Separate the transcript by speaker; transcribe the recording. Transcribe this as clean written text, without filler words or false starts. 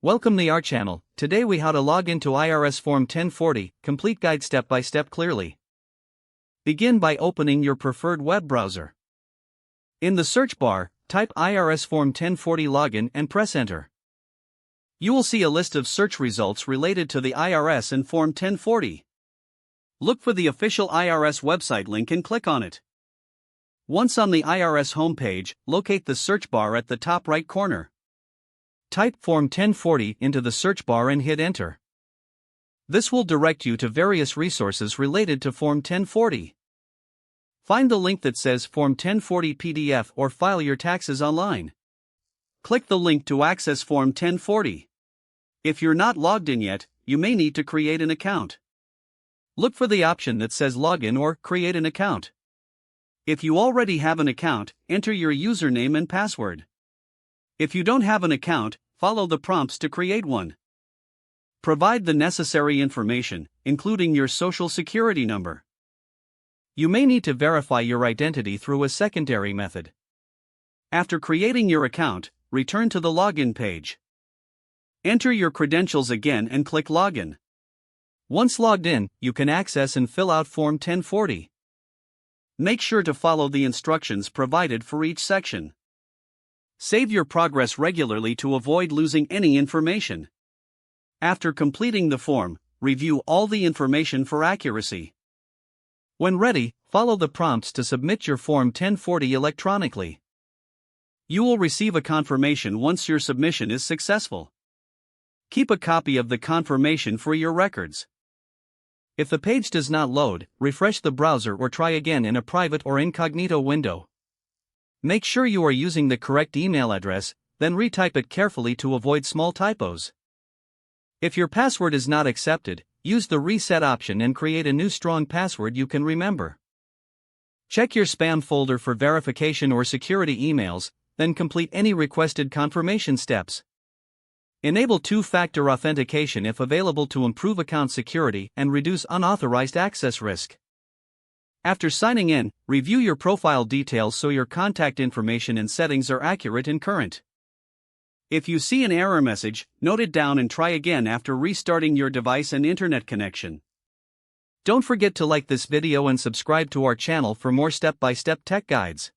Speaker 1: Welcome to our channel. Today we how to log into IRS Form 1040, complete guide step by step clearly. Begin by opening your preferred web browser. In the search bar, type IRS Form 1040 login and press enter. You will see a list of search results related to the IRS and Form 1040. Look for the official IRS website link and click on it. Once on the IRS homepage, locate the search bar at the top right corner. Type Form 1040 into the search bar and hit enter. This will direct you to various resources related to Form 1040. Find the link that says Form 1040 PDF or File Your Taxes Online. Click the link to access Form 1040. If you're not logged in yet, you may need to create an account. Look for the option that says Login or Create an Account. If you already have an account, enter your username and password. If you don't have an account, follow the prompts to create one. Provide the necessary information, including your social security number. You may need to verify your identity through a secondary method. After creating your account, return to the login page. Enter your credentials again and click Login. Once logged in, you can access and fill out Form 1040. Make sure to follow the instructions provided for each section. Save your progress regularly to avoid losing any information. After completing the form, review all the information for accuracy. When ready, follow the prompts to submit your Form 1040 electronically. You will receive a confirmation once your submission is successful. Keep a copy of the confirmation for your records. If the page does not load, refresh the browser or try again in a private or incognito window. Make sure you are using the correct email address, then retype it carefully to avoid small typos. If your password is not accepted, use the reset option and create a new strong password you can remember. Check your spam folder for verification or security emails, then complete any requested confirmation steps. Enable two-factor authentication if available to improve account security and reduce unauthorized access risk. After signing in, review your profile details so your contact information and settings are accurate and current. If you see an error message, note it down and try again after restarting your device and internet connection. Don't forget to like this video and subscribe to our channel for more step-by-step tech guides.